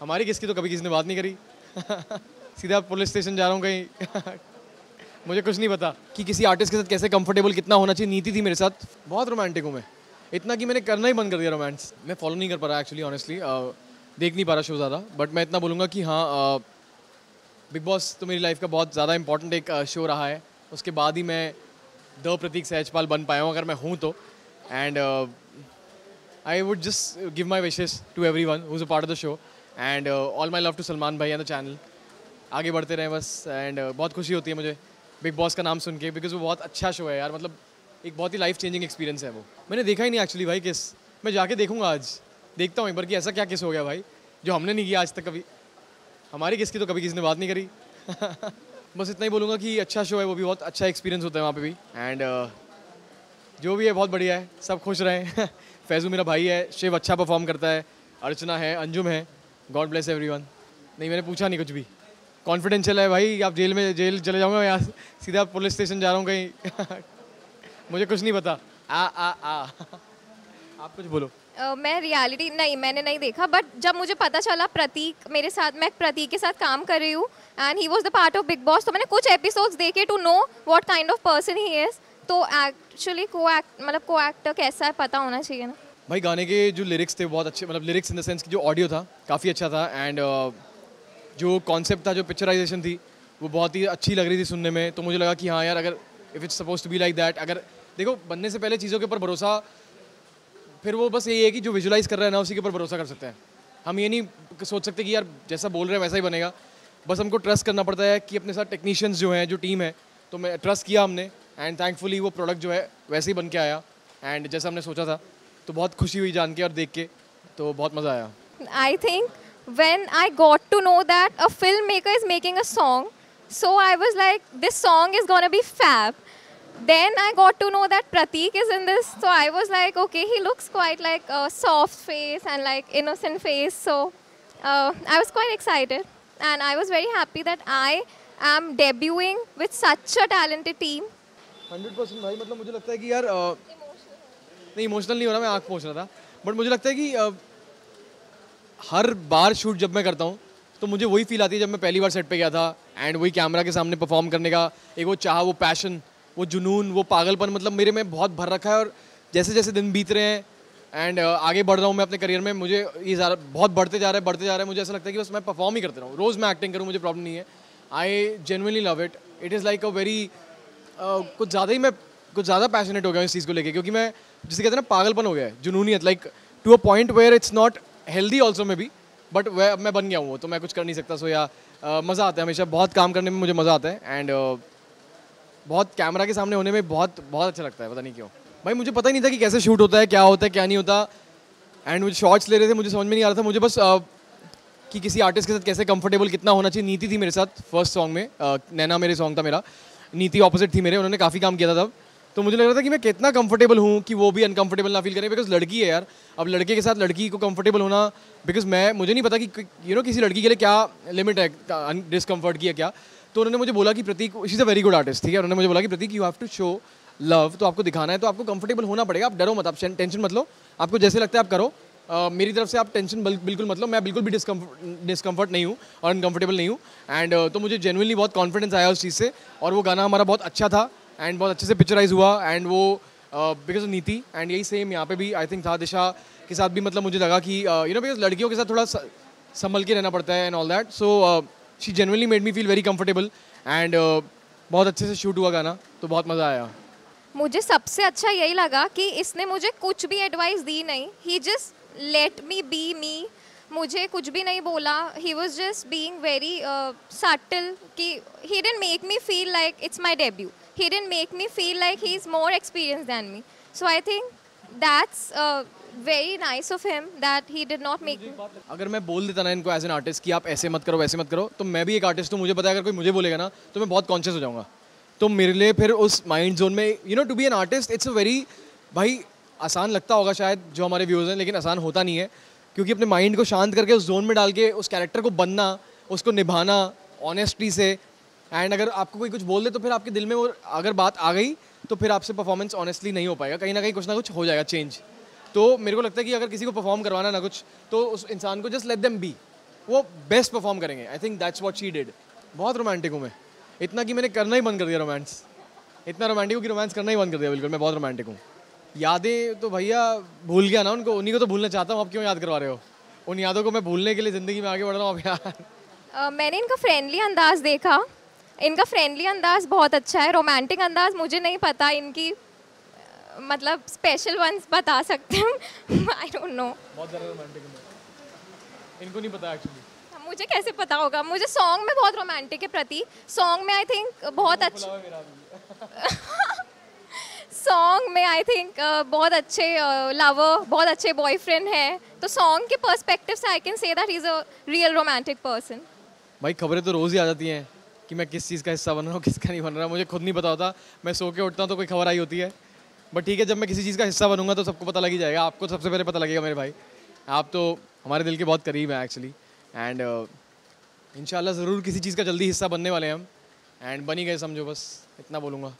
हमारी किसकी तो कभी किसी ने बात नहीं करी। सीधा पुलिस स्टेशन जा रहा हूँ कहीं। मुझे कुछ नहीं पता कि किसी आर्टिस्ट के साथ कैसे कंफर्टेबल कितना होना चाहिए। नीति थी मेरे साथ, बहुत रोमांटिक हूँ मैं, इतना कि मैंने करना ही बंद कर दिया रोमांस। मैं फॉलो नहीं कर पा रहा एक्चुअली, ऑनेस्टली देख नहीं पा रहा शो ज़्यादा, बट मैं इतना बोलूँगा कि हाँ, बिग बॉस तो मेरी लाइफ का बहुत ज़्यादा इंपॉर्टेंट एक शो रहा है। उसके बाद ही मैं द प्रतीक सहजपाल बन पाया हूँ, अगर मैं हूँ तो। And I would just give my wishes to everyone who is a part of the show, and all my love to Salman भाई एंड द चैनल। आगे बढ़ते रहें बस, एंड बहुत खुशी होती है मुझे बिग बॉस का नाम सुन के, बिकॉज वो बहुत अच्छा शो है यार। मतलब एक बहुत ही लाइफ चेंजिंग एक्सपीरियंस है वो। मैंने देखा ही नहीं एक्चुअली भाई किस, मैं जाके देखूंगा आज, देखता हूँ एक बार कि ऐसा क्या किस हो गया भाई जो हमने नहीं किया आज तक कभी। हमारी किस की तो कभी किसी ने बात नहीं करी। बस इतना ही बोलूँगा कि अच्छा शो है, वो भी बहुत अच्छा एक्सपीरियंस होता है वहाँ पे भी। एंड जो भी है बहुत बढ़िया है, सब खुश रहें। फैज़ू मेरा भाई है, शिव अच्छा परफॉर्म करता है, अर्चना है, अंजुम है, गॉड ब्लेस एवरीवन। नहीं मैंने पूछा नहीं कुछ भी, कॉन्फिडेंशियल है भाई। आप जेल चले जाऊँगा, यहाँ सीधा पुलिस स्टेशन जा रहा हूँ कहीं। मुझे कुछ नहीं पता। आप कुछ बोलो। मैं रियलिटी नहीं, मैंने नहीं देखा, बट जब मुझे पता चला प्रतीक मेरे साथ, मैं प्रतीक के साथ काम कर रही हूँ and he was the part of Bigg Boss, तो मैंने कुछ एपिसोड्स देखे to know what kind of person he is. तो एक्चुअली को एक्टर कैसा है पता होना चाहिए ना भाई। गाने के जो लिरिक्स थे बहुत अच्छे, मतलब लिरिक्स इन द सेंस की जो ऑडियो था काफ़ी अच्छा था, एंड जो कॉन्सेप्ट था, जो पिक्चराइजेशन थी वो बहुत ही अच्छी लग रही थी सुनने में। तो मुझे लगा कि हाँ यार, अगर if it's suppose to be like that, अगर देखो बनने से पहले चीज़ों के ऊपर भरोसा, फिर वो बस यही है कि जो विजुलाइज कर रहा है ना उसी के ऊपर भरोसा कर सकते हैं। हम ये नहीं सोच सकते कि यार जैसा बोल रहे हैं वैसा ही बनेगा। बस हमको ट्रस्ट करना पड़ता है कि अपने साथ टेक्नीशियंस जो हैं, जो टीम है, तो मैं ट्रस्ट किया हमने, एंड थैंकफुली वो प्रोडक्ट जो है वैसे ही बन के आया, एंड जैसा हमने सोचा था। तो बहुत खुशी हुई जान के और देख के, तो बहुत मज़ा आया। I think when I got to know that a filmmaker is making a song, so I was like, this song is gonna be fab. Then I got to know that Prateek is in this, so I was like, okay, he looks quite like a soft face and like innocent face. So I was quite excited, and I was very happy that I am debuting with such a talented team. 100% भाई। मतलब मुझे लगता है कि यार नहीं, emotional नहीं हो रहा, मैं आँख पोंछ रहा था, बट मुझे लगता है कि हर बार शूट जब मैं करता हूँ तो मुझे वही फील आती है जब मैं पहली बार सेट पे गया था, एंड वही कैमरा के सामने परफॉर्म करने का एक वो चाह, वो पैशन, वो जुनून, वो पागलपन, मतलब मेरे में बहुत भर रखा है। और जैसे जैसे दिन बीत रहे हैं एंड आगे बढ़ रहा हूँ मैं अपने करियर में, मुझे ये बहुत बढ़ते जा रहा है। मुझे ऐसा लगता है कि बस मैं परफॉर्म ही करते रहूँ, रोज़ मैं एक्टिंग करूँ, मुझे प्रॉब्लम नहीं है। I genuinely love it. It is like a very कुछ ज़्यादा पैशनेट हो गया इस चीज़ को लेके, क्योंकि मैं जिसे कहते हैं ना पागलपन हो गया है, जुनूनियत, like to a point where it's not healthy also maybe, but वह अब मैं बन गया हूँ, तो मैं कुछ कर नहीं सकता। सो या मज़ा आता है, हमेशा बहुत काम करने में मुझे मज़ा आता है, एंड बहुत कैमरा के सामने होने में बहुत अच्छा लगता है, पता नहीं क्यों भाई। मुझे पता ही नहीं था कि कैसे शूट होता है, क्या होता है, क्या नहीं होता, एंड मुझे शॉर्ट्स ले रहे थे, मुझे समझ में नहीं आ रहा था। मुझे बस कि किसी आर्टिस्ट के साथ कैसे कंफर्टेबल कितना होना चाहिए। नीति थी मेरे साथ फर्स्ट सॉन्ग में, नैना मेरे सॉन्ग था मेरा, नीति ऑपोजिट थी मेरे, उन्होंने काफ़ी काम किया था तब। तो मुझे लग रहा था कि मैं कितना कंफर्टेबल हूँ कि वो भी अनकंफर्टेबल ना फील करें, बिकॉज लड़की है यार। अब लड़के के साथ लड़की को कंफर्टेबल होना, बिकॉज मुझे नहीं पता कि किसी लड़की के लिए क्या लिमिट है डिस्कम्फर्ट की है क्या। तो उन्होंने मुझे बोला कि Prateek, she is a very good artist, ठीक है। उन्होंने मुझे बोला कि Prateek you have to show love, तो आपको दिखाना है, तो आपको कंफर्टेबल होना पड़ेगा। आप डरो मत, आप टेंशन मत लो, आपको जैसे लगता है आप करो। मेरी तरफ से आप टेंशन बिल्कुल मत लो, मैं बिल्कुल भी डिस्कम्फर्ट नहीं हूँ और अनकंफर्टेबल नहीं हूँ। एंड तो मुझे जेन्युइनली बहुत कॉन्फिडेंस आया उस चीज़ से, और वो गाना हमारा बहुत अच्छा था एंड बहुत अच्छे से पिक्चराइज हुआ, एंड वो बिकॉज ऑफ नीति। एंड यही सेम यहाँ पे भी आई थिंक था, दिशा के साथ भी। मतलब मुझे लगा कि बिकॉज लड़कियों के साथ थोड़ा संभल के रहना पड़ता है and all that. So she genuinely made me feel very comfortable, and बहुत अच्छे से शूट हुआ गाना, तो बहुत मज़ा आया। मुझे सबसे अच्छा यही लगा कि इसने मुझे कुछ भी एडवाइस दी नहीं, he just let me be me, मुझे कुछ भी नहीं बोला। He was just being very subtle, कि he didn't make me feel like it's my debut, he didn't make me feel like he is more experience than me. So I think that's very nice of him that he did not make me. अगर मैं बोल देता ना इनको as an artist कि आप ऐसे मत करो, वैसे मत करो, तो मैं भी एक आर्टिस्ट हूँ, मुझे पता है अगर कोई मुझे बोलेगा ना तो मैं बहुत कॉन्शियस हो जाऊँगा। तो मेरे लिए फिर उस माइंड जोन में to be an artist it's a very, भाई आसान लगता होगा शायद जो हमारे व्यूअर्स हैं, लेकिन आसान होता नहीं है, क्योंकि अपने माइंड को शांत करके उस जोन में डाल के उस कैरेक्टर को बनना, उसको निभाना ऑनेस्टी से। एंड अगर आपको कोई कुछ बोल दे तो फिर आपके दिल में वो अगर बात आ गई तो फिर आपसे परफॉर्मेंस ऑनेस्टली नहीं हो पाएगा, कहीं ना कुछ हो जाएगा चेंज। तो मेरे को लगता है कि अगर किसी को परफॉर्म करवाना ना कुछ, तो उस इंसान को जस्ट लेट देम बी, वो बेस्ट परफॉर्म करेंगे. आई think that's what she did. बहुत रोमांटिक हूँ मैं, इतना कि मैंने करना ही बंद कर दिया रोमांस. इतना रोमांटिक हूँ कि रोमांस करना ही बंद कर दिया. बिल्कुल मैं बहुत रोमांटिक हूँ. यादें तो भैया भूल गया ना उनको, उन्हीं को तो भूलना चाहता हूँ. आप क्यों याद करवा रहे हो? उन यादों को मैं भूलने के लिए ज़िंदगी में आगे बढ़ रहा हूँ अब यार. मैंने इनका फ्रेंडली अंदाज देखा. इनका फ्रेंडली अंदाज बहुत अच्छा है. रोमांटिक अंदाज मुझे नहीं पता इनकी, मतलब स्पेशल वंस बता सकते हैं. I don't know. बहुत ज़्यादा रोमांटिक हूँ मैं, इनको नहीं पता एक्चुअली. मुझे कैसे पता होगा? मुझे सॉन्ग में बहुत रोमांटिक है प्रतीक. सॉन्ग में आई थिंक बहुत अच्छा सॉन्ग में आई थिंक बहुत अच्छे लवर, बहुत अच्छे बॉयफ्रेंड है. तो सॉन्ग के पर्सपेक्टिव से I can say that he is a real romantic person. भाई खबरें तो रोज़ ही आ जाती हैं कि मैं किस चीज़ का हिस्सा बन रहा हूँ, किसका नहीं बन रहा. मुझे खुद नहीं पता होता. मैं सो के उठता हूँ तो कोई खबर आई होती है. बट ठीक है, जब मैं किसी चीज़ का हिस्सा बनूंगा तो सबको पता लग ही जाएगा. आपको सबसे पहले पता लगेगा मेरे भाई. आप तो हमारे दिल के बहुत करीब हैं एक्चुअली. एंड इंशाल्लाह ज़रूर किसी चीज़ का जल्दी हिस्सा बनने वाले हैं हम. एंड बन ही गए समझो, बस इतना बोलूँगा.